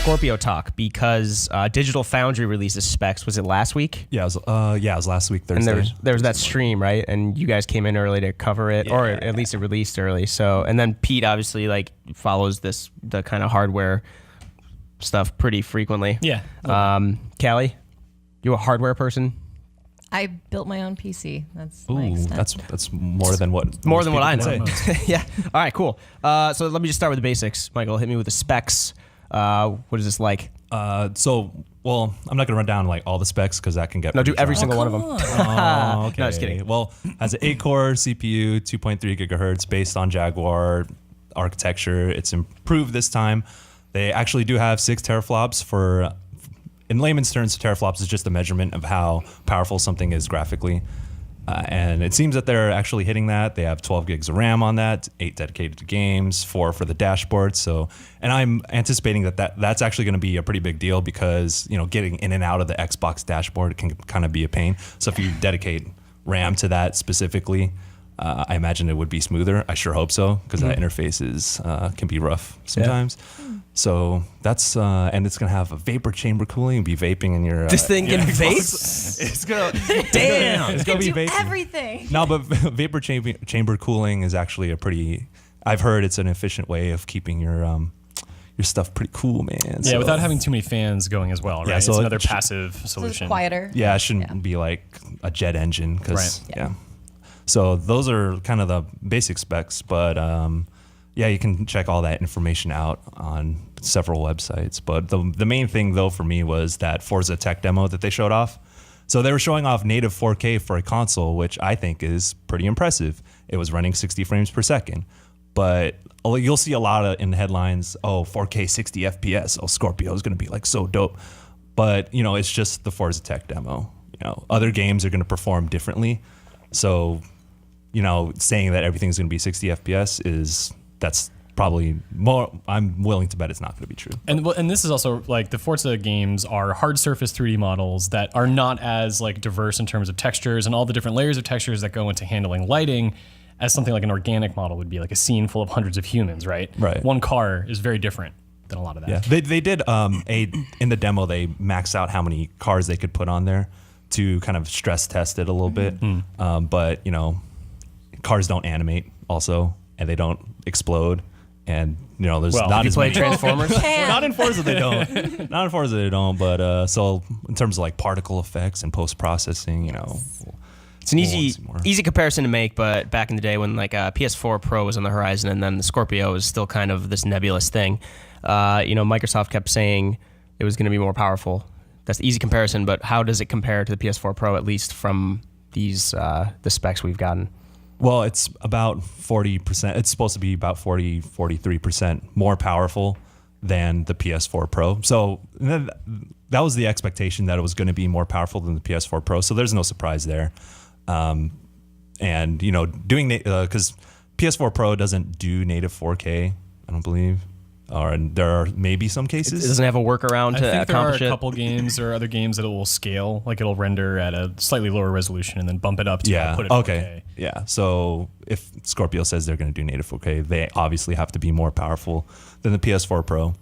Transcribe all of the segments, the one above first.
Scorpio talk because Digital Foundry releases specs. Was it last week? Yeah, it was last week Thursday. And there was that stream, right? And you guys came in early to cover it, or at least it released early. So, and then Pete obviously follows the kind of hardware stuff pretty frequently. Yeah. Callie, you a hardware person? I built my own PC. That's my extent. That's more than what I know. Say. Yeah. All right. Cool. So let me just start with the basics. Michael, hit me with the specs. What is this like? I'm not gonna run down all the specs because that can get do every single one of them. Oh, okay. No, just kidding. Well, has an 8-core CPU, 2.3 gigahertz, based on Jaguar architecture. It's improved this time. They actually do have 6 teraflops for. In layman's terms, teraflops is just a measurement of how powerful something is graphically. And it seems that they're actually hitting that. They have 12 gigs of RAM on that, 8 dedicated to games, 4 for the dashboard. And I'm anticipating that's actually going to be a pretty big deal because, getting in and out of the Xbox dashboard can kind of be a pain. So if you dedicate RAM to that specifically, I imagine it would be smoother. I sure hope so, because that interface can be rough sometimes. Yeah. So that's and it's gonna have a vapor chamber cooling. You'll be vaping in your. This thing can vape. It's gonna. Damn. It's gonna be vaping. Everything. No, but vapor chamber cooling is actually I've heard it's an efficient way of keeping your stuff pretty cool, man. Yeah, without having too many fans going as well, right? Yeah, so it's another passive solution. So it's quieter. Yeah, it shouldn't be like a jet engine, because So those are kind of the basic specs, but you can check all that information out on several websites. But the main thing, though, for me was that Forza Tech demo that they showed off. So they were showing off native 4K for a console, which I think is pretty impressive. It was running 60 frames per second. But you'll see a lot in the headlines, 4K 60 FPS, Scorpio is going to be so dope. But, it's just the Forza Tech demo. Other games are going to perform differently. So, saying that everything's going to be 60 FPS that's probably more. I'm willing to bet it's not going to be true. And this is also the Forza games are hard surface 3D models that are not as diverse in terms of textures and all the different layers of textures that go into handling lighting as something like an organic model would be, a scene full of hundreds of humans, right? Right. One car is very different than a lot of that. Yeah, they did in the demo they maxed out how many cars they could put on there to kind of stress test it a little bit. But cars don't animate also, and they don't explode, and there's not as many Transformers. Not in Forza they don't. Not in Forza they don't. But so in terms of particle effects and post processing, it's an easy comparison to make. But back in the day when PS4 Pro was on the horizon, and then the Scorpio was still kind of this nebulous thing, Microsoft kept saying it was going to be more powerful. That's the easy comparison, but how does it compare to the PS4 Pro, at least from these the specs we've gotten? Well, it's about 40%. It's supposed to be about 43% more powerful than the PS4 Pro. So that was the expectation, that it was going to be more powerful than the PS4 Pro. So there's no surprise there. And, doing because PS4 Pro doesn't do native 4K, I don't believe. And there are maybe some cases. It doesn't have a workaround to accomplish it. I think there are a couple games or other games that it will scale, it'll render at a slightly lower resolution and then bump it up to put it in 4K. Yeah. So if Scorpio says they're going to do native 4K, they obviously have to be more powerful than the PS4 Pro.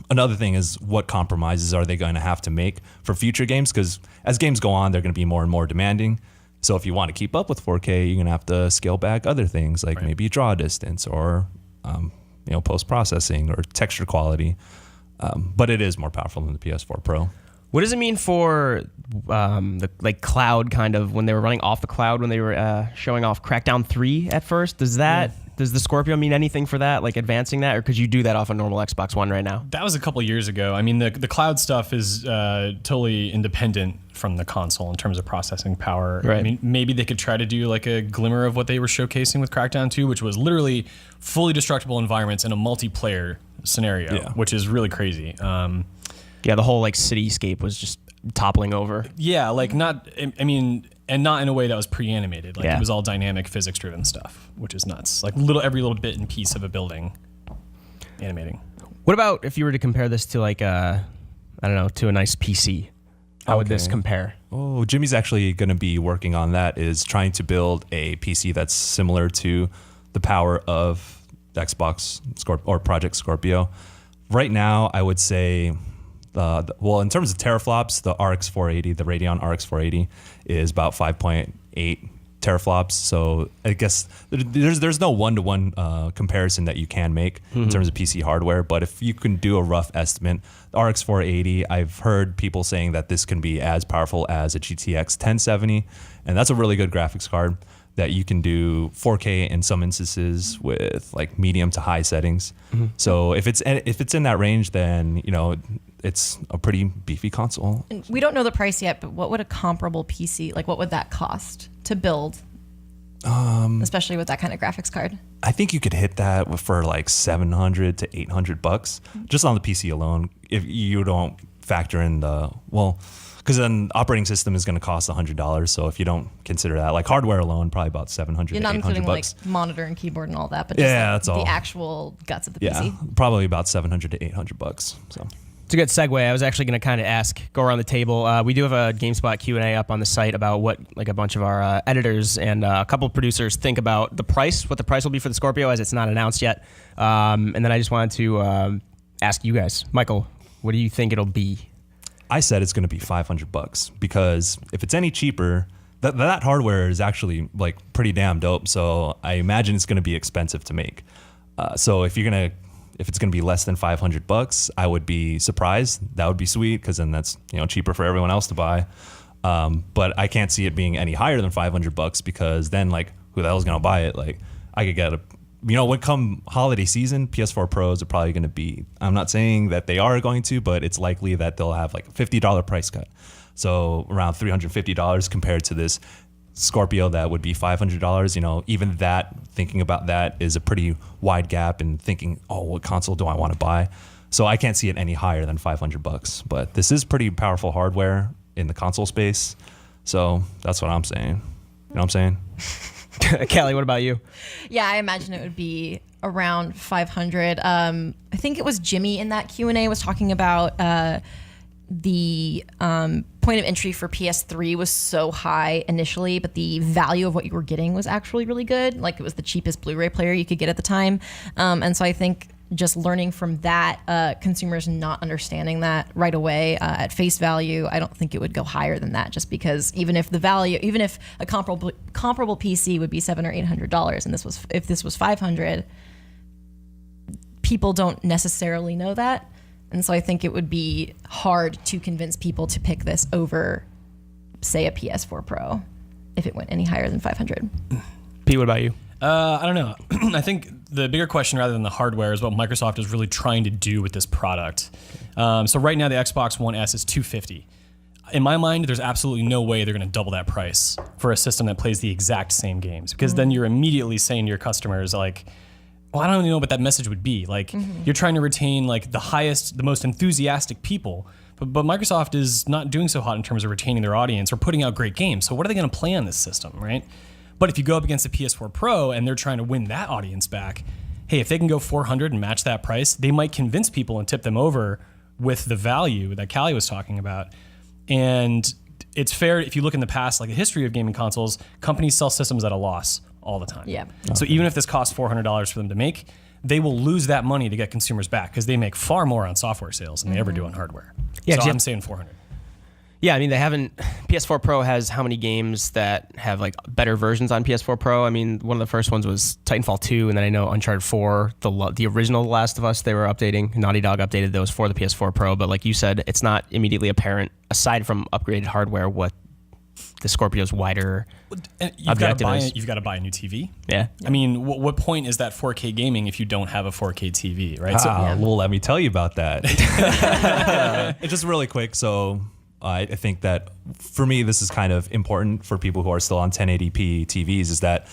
Another thing is, what compromises are they going to have to make for future games? Because as games go on, they're going to be more and more demanding. So if you want to keep up with 4K, you're going to have to scale back other things, maybe draw distance or post-processing or texture quality. But it is more powerful than the PS4 Pro. What does it mean for the cloud kind of, when they were running off the cloud, when they were showing off Crackdown 3 at first? Does the Scorpio mean anything for that, advancing that? Or could you do that off a normal Xbox One right now? That was a couple years ago. I mean, the cloud stuff is totally independent from the console in terms of processing power. Right. I mean, maybe they could try to do a glimmer of what they were showcasing with Crackdown 2, which was literally fully destructible environments in a multiplayer scenario, which is really crazy. The whole cityscape was just toppling over. Yeah, and not in a way that was pre-animated. It was all dynamic physics-driven stuff, which is nuts. Every little bit and piece of a building animating. What about if you were to compare this to to a nice PC? How would this compare? Oh, Jimmy's actually going to be working on that, is trying to build a PC that's similar to the power of Xbox or Project Scorpio. Right now, I would say, well, in terms of teraflops, the RX 480, the Radeon RX 480 is about 5.8 teraflops. So I guess there's no one-to-one comparison that you can make in terms of PC hardware. But if you can do a rough estimate, the RX 480, I've heard people saying that this can be as powerful as a GTX 1070, and that's a really good graphics card that you can do 4K in some instances with like medium to high settings. So if it's in that range, then it's a pretty beefy console. And we don't know the price yet, but what would a comparable PC, like what would that cost to build? Especially with that kind of graphics card. I think you could hit that for like $700 to $800 just on the PC alone, if you don't factor in because then operating system is going to cost $100. So if you don't consider that, like hardware alone, probably about $700 You're to not $800. including like monitor and keyboard and all that, but just that's all. The actual guts of the Yeah, PC. probably about $700 to $800. So. It's a good segue. I was actually going to kind of go around the table. We do have a GameSpot Q&A up on the site about what like a bunch of our editors and a couple of producers think about the price, what the price will be for the Scorpio, as it's not announced yet. And then I just wanted to ask you guys, Michael, what do you think it'll be? I said it's going to be $500 because if it's any cheaper, that hardware is actually like pretty damn dope. So I imagine it's going to be expensive to make. So if it's going to be less than $500, I would be surprised. That would be sweet because then that's cheaper for everyone else to buy. But I can't see it being any higher than $500 because then like who the hell is going to buy it? Like I could get when come holiday season, PS4 Pros are probably going to be, I'm not saying that they are going to, but it's likely that they'll have like a $50 price cut. So around $350 compared to this Scorpio that would be $500. Even that, thinking about that is a pretty wide gap and thinking, what console do I want to buy? So I can't see it any higher than $500, but this is pretty powerful hardware in the console space. So that's what I'm saying. You know what I'm saying? Callie, what about you? Yeah, I imagine it would be around 500. I think it was Jimmy in that Q&A was talking about the point of entry for PS3 was so high initially, but the value of what you were getting was actually really good. Like it was the cheapest Blu-ray player you could get at the time. And so I think just learning from that, consumers not understanding that right away at face value, I don't think it would go higher than that, just because even if a comparable PC would be $700 or $800 and if this was 500, people don't necessarily know that. And so I think it would be hard to convince people to pick this over, say, a PS4 Pro if it went any higher than 500. Pete, what about you? I don't know. I think the bigger question rather than the hardware is what Microsoft is really trying to do with this product. So right now the Xbox One S is $250. In my mind, there's absolutely no way they're going to double that price for a system that plays the exact same games, because then you're immediately saying to your customers like, well, I don't even know what that message would be. Like you're trying to retain like the most enthusiastic people, but Microsoft is not doing so hot in terms of retaining their audience or putting out great games. So what are they going to play on this system, right? But if you go up against the PS4 Pro and they're trying to win that audience back, hey, if they can go $400 and match that price, they might convince people and tip them over with the value that Callie was talking about. And it's fair, if you look in the past, like the history of gaming consoles, companies sell systems at a loss all the time. Yeah. So even if this costs $400 for them to make, they will lose that money to get consumers back because they make far more on software sales than they ever do on hardware. Yeah, so I'm saying 400. Yeah, I mean, they haven't. PS4 Pro has how many games that have like better versions on PS4 Pro? I mean, one of the first ones was Titanfall 2, and then I know Uncharted 4, the original The Last of Us, they were updating. Naughty Dog updated those for the PS4 Pro, but like you said, it's not immediately apparent, aside from upgraded hardware, what the Scorpio's wider objective is. You've got to buy a new TV. Yeah. I mean, what point is that 4K gaming if you don't have a 4K TV, right? Well, let me tell you about that. It's just really quick. So I think that for me, this is kind of important for people who are still on 1080p TVs, is that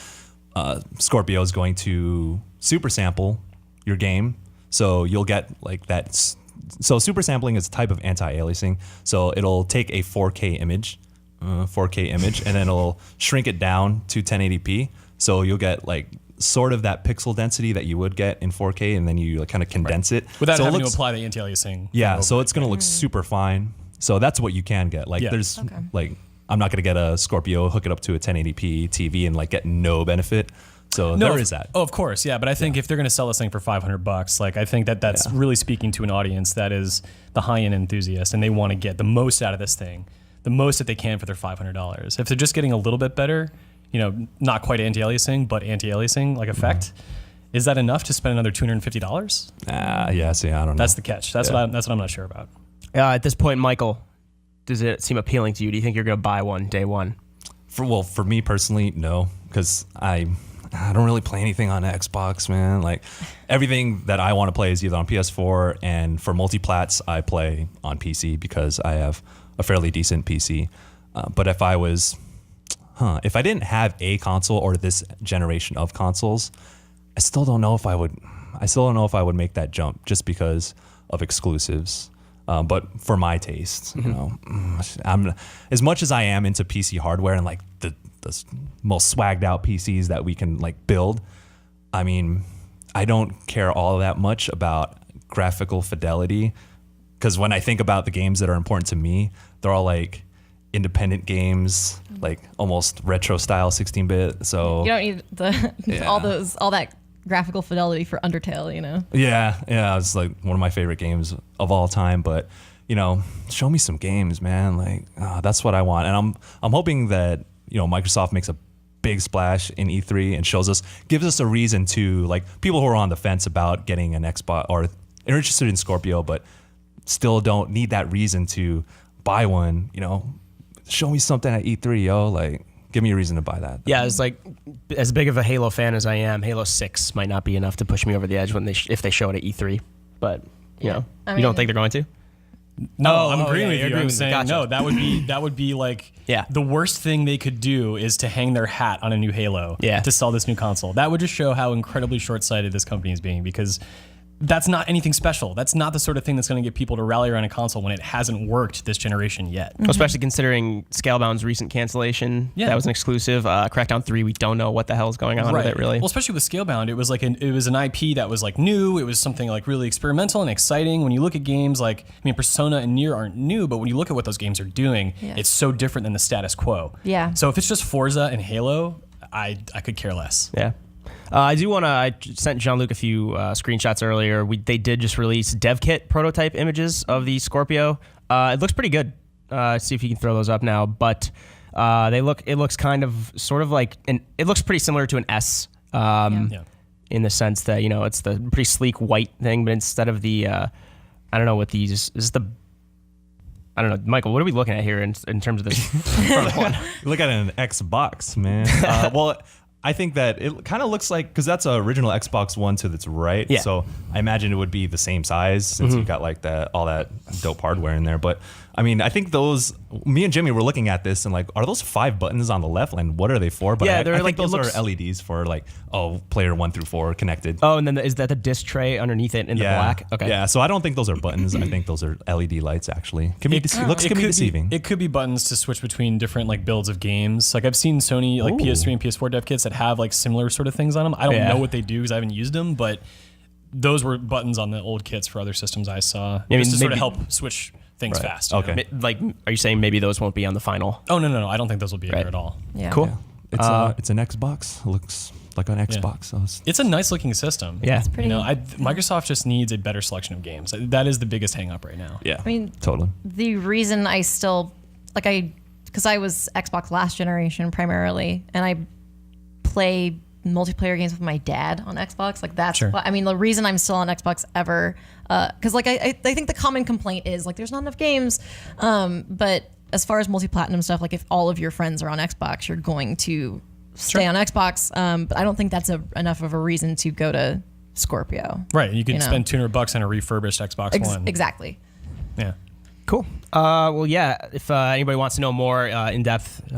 Scorpio is going to super sample your game. So you'll get like that. So super sampling is a type of anti-aliasing. So it'll take a 4K image, and then it'll shrink it down to 1080p. So you'll get like sort of that pixel density that you would get in 4K, and then you like kind of condense it. Without so having to apply the anti-aliasing. Yeah, so it's going to look super fine. So that's what you can get. Like there's like, I'm not going to get a Scorpio, hook it up to a 1080p TV and like get no benefit. So there is that. Oh, of course, yeah. But I think if they're going to sell this thing for $500, like I think that's really speaking to an audience that is the high-end enthusiast, and they want to get the most out of this thing, the most that they can for their $500. If they're just getting a little bit better, not quite anti-aliasing, but anti-aliasing like effect, is that enough to spend another $250? Yeah. See, I don't know. That's the catch. That's what I'm not sure about. At this point, Michael, does it seem appealing to you? Do you think you're going to buy one day one? For me personally, no, because I don't really play anything on Xbox, man. Like everything that I want to play is either on PS4, and for multiplats, I play on PC because I have a fairly decent PC. But if I didn't have a console or this generation of consoles, I still don't know if I would make that jump just because of exclusives. But for my taste, I'm as much as I am into PC hardware and like the most swagged out PCs that we can like build. I mean, I don't care all that much about graphical fidelity, because when I think about the games that are important to me, they're all like independent games, like almost retro style 16-bit. So you don't need all that graphical fidelity for Undertale, Yeah, it's like one of my favorite games of all time. But show me some games, man. Like that's what I want, and I'm hoping that Microsoft makes a big splash in E3 and gives us a reason to, like, people who are on the fence about getting an Xbox or are interested in Scorpio but still don't need that reason to buy one. Show me something at E3, yo. Like, give me a reason to buy that. Yeah, it's like, as big of a Halo fan as I am, Halo 6 might not be enough to push me over the edge if they show it at E3. But you don't think they're going to? No, I'm agreeing with you. I'm saying saying no. That would be like the worst thing they could do is to hang their hat on a new Halo to sell this new console. That would just show how incredibly short-sighted this company is being, because that's not anything special. That's not the sort of thing that's going to get people to rally around a console when it hasn't worked this generation yet. Mm-hmm. Especially considering Scalebound's recent cancellation. Yeah. That was an exclusive. Crackdown 3, we don't know what the hell is going on with it, really. Well, especially with Scalebound, it was like it was an IP that was like new. It was something like really experimental and exciting. When you look at games like, Persona and Nier aren't new, but when you look at what those games are doing, it's so different than the status quo. Yeah. So if it's just Forza and Halo, I could care less. Yeah. I sent Jean-Luc a few screenshots earlier. They did just release dev kit prototype images of the Scorpio. It looks pretty good. See if you can throw those up now. But it looks kind of sort of like, it looks pretty similar to an S in the sense that, it's the pretty sleek white thing, but instead of the, I don't know what these, I don't know, Michael, what are we looking at here in terms of this front one? You look at an Xbox, man. Well, I think that it kind of looks like, because that's an original Xbox One to its right. Yeah. So I imagine it would be the same size since you've got like all that dope hardware in there. But I mean, I think me and Jimmy were looking at this and like, are those 5 buttons on the left? And what are they for? But I think those are LEDs for like, player 1 through 4 connected. Oh, and then is that the disc tray underneath it in the black? Okay. Yeah. So I don't think those are buttons. I think those are LED lights actually. Can be deceiving. It could be buttons to switch between different like builds of games. Like I've seen Sony like PS3 and PS4 dev kits that have like similar sort of things on them. I don't know what they do because I haven't used them, but those were buttons on the old kits for other systems I saw. Just to sort of help switch things fast. Okay. Like, are you saying maybe those won't be on the final? Oh, no. I don't think those will be in there at all. Yeah. Cool. Yeah. It's an Xbox. It looks like an Xbox. So it's a nice looking system. Yeah. It's pretty. Microsoft just needs a better selection of games. That is the biggest hang up right now. Yeah. I mean, totally. The reason I still, because I was Xbox last generation primarily, and I play multiplayer games with my dad on Xbox. Like that's what, the reason I'm still on Xbox ever, because like I think the common complaint is like there's not enough games, but as far as multi-platinum stuff, like if all of your friends are on Xbox, you're going to stay on Xbox. But I don't think that's enough of a reason to go to Scorpio. Right, you could spend $200 on a refurbished Xbox One. Exactly. Yeah. Cool. Well, yeah. If anybody wants to know more in-depth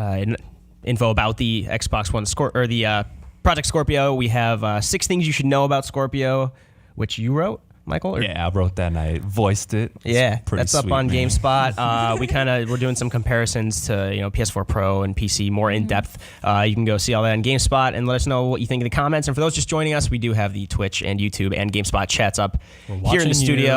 info about the Xbox One or the Project Scorpio, we have 6 things you should know about Scorpio, which you wrote, Michael? Yeah, I wrote that and I voiced it. That's up on GameSpot. We're doing some comparisons to PS4 Pro and PC more in depth. You can go see all that on GameSpot and let us know what you think in the comments. And for those just joining us, we do have the Twitch and YouTube and GameSpot chats up here in the studio.